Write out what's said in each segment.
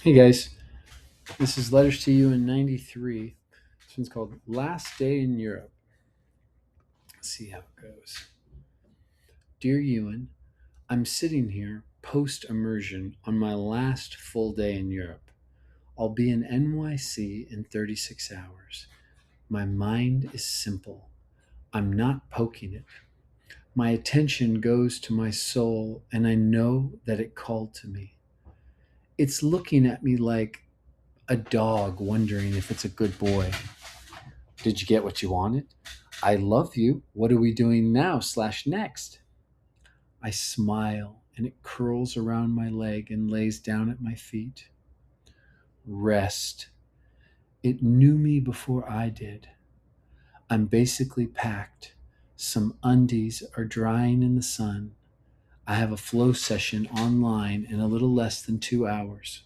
Hey guys, this is Letters to You in 93. This one's called Last Day in Europe. Let's see how it goes. Dear Ewan, I'm sitting here post immersion on my last full day in Europe. I'll be in NYC in 36 hours. My mind is simple. I'm not poking it. My attention goes to my soul, and I know that it called to me. It's looking at me like a dog wondering if it's a good boy. Did you get what you wanted? I love you. What are we doing now slash next? I smile and it curls around my leg and lays down at my feet. Rest. It knew me before I did. I'm basically packed. Some undies are drying in the sun. I have a flow session online in a little less than 2 hours.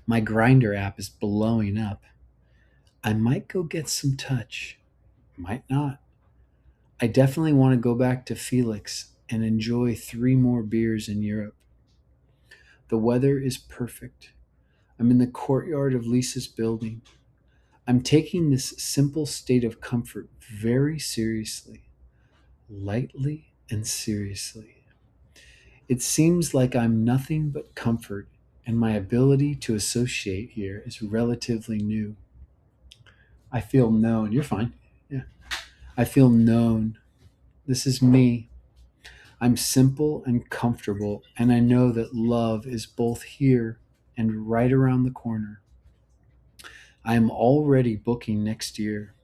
My grinder app is blowing up. I might go get some touch. Might not. I definitely want to go back to Felix and enjoy 3 more beers in Europe. The weather is perfect. I'm in the courtyard of Lisa's building. I'm taking this simple state of comfort very seriously, lightly and seriously. It seems like I'm nothing but comfort, and my ability to associate here is relatively new. I feel known. You're fine. Yeah. I feel known. This is me. I'm simple and comfortable, and I know that love is both here and right around the corner. I am already booking next year.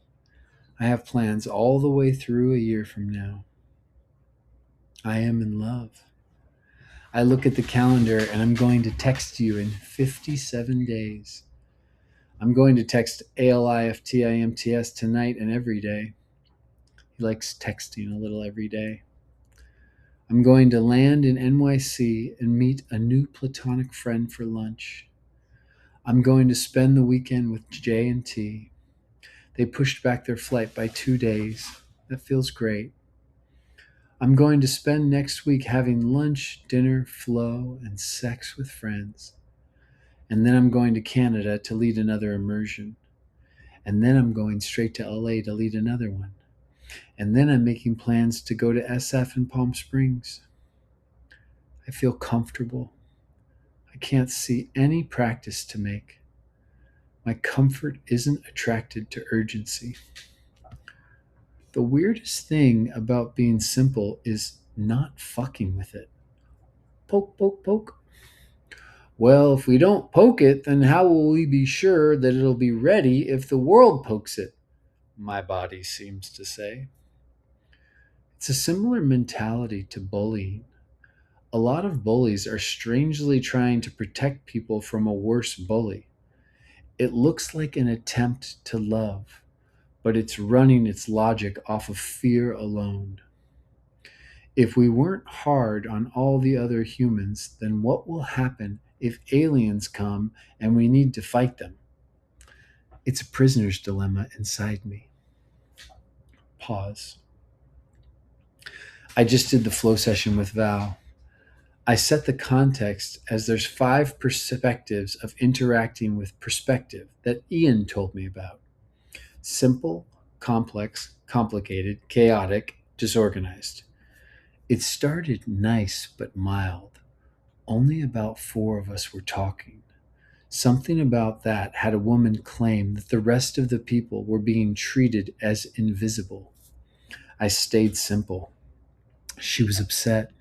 I have plans all the way through a year from now. I am in love. I look at the calendar and I'm going to text you in 57 days. I'm going to text ALIFTIMTS tonight and every day. He likes texting a little every day. I'm going to land in NYC and meet a new platonic friend for lunch. I'm going to spend the weekend with Jay and T. They pushed back their flight by 2 days. That feels great. I'm going to spend next week having lunch, dinner, flow, and sex with friends. And then I'm going to Canada to lead another immersion. And then I'm going straight to LA to lead another one. And then I'm making plans to go to SF in Palm Springs. I feel comfortable. I can't see any practice to make. My comfort isn't attracted to urgency. The weirdest thing about being simple is not fucking with it. Poke, poke, poke. Well, if we don't poke it, then how will we be sure that it'll be ready if the world pokes it? My body seems to say. It's a similar mentality to bullying. A lot of bullies are strangely trying to protect people from a worse bully. It looks like an attempt to love, but it's running its logic off of fear alone. If we weren't hard on all the other humans, then what will happen if aliens come and we need to fight them? It's a prisoner's dilemma inside me. Pause. I just did the flow session with Val. I set the context as there's 5 perspectives of interacting with perspective that Ian told me about: simple, complex, complicated, chaotic, disorganized. It started nice but mild. Only about 4 of us were talking. Something about that had a woman claim that the rest of the people were being treated as invisible. I stayed simple. She was upset.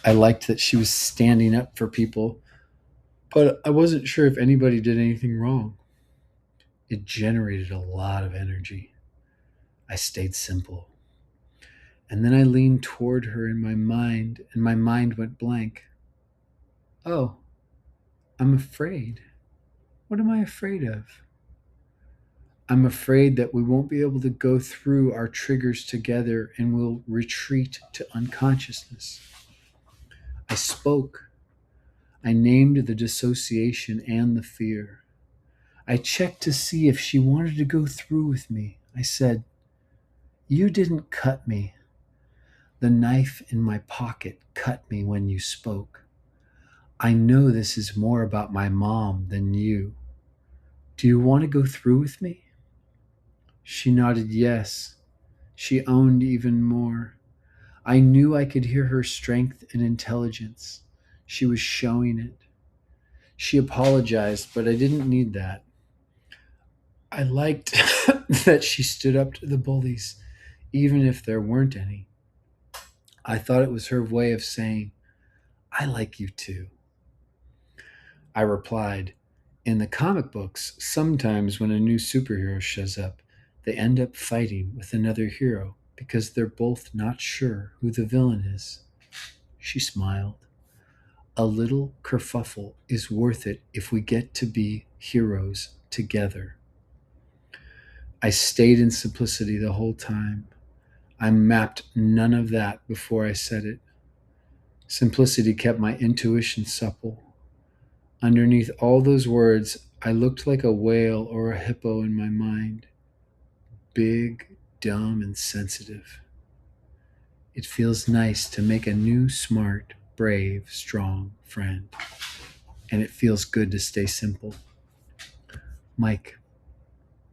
I liked that she was standing up for people, but I wasn't sure if anybody did anything wrong. It generated a lot of energy. I stayed simple. And then I leaned toward her in my mind, and my mind went blank. Oh, I'm afraid. What am I afraid of? I'm afraid that we won't be able to go through our triggers together and we'll retreat to unconsciousness. I spoke. I named the dissociation and the fear. I checked to see if she wanted to go through with me. I said, "You didn't cut me. The knife in my pocket cut me when you spoke. I know this is more about my mom than you. Do you want to go through with me? She nodded yes. She owned even more. I knew I could hear her strength and intelligence. She was showing it. She apologized, but I didn't need that. I liked that she stood up to the bullies, even if there weren't any. I thought it was her way of saying, I like you too. I replied, in the comic books, sometimes when a new superhero shows up, they end up fighting with another hero because they're both not sure who the villain is. She smiled. A little kerfuffle is worth it if we get to be heroes together. I stayed in simplicity the whole time. I mapped none of that before I said it. Simplicity kept my intuition supple. Underneath all those words, I looked like a whale or a hippo in my mind. Big, dumb, and sensitive. It feels nice to make a new, smart, brave, strong friend. And it feels good to stay simple. Mike,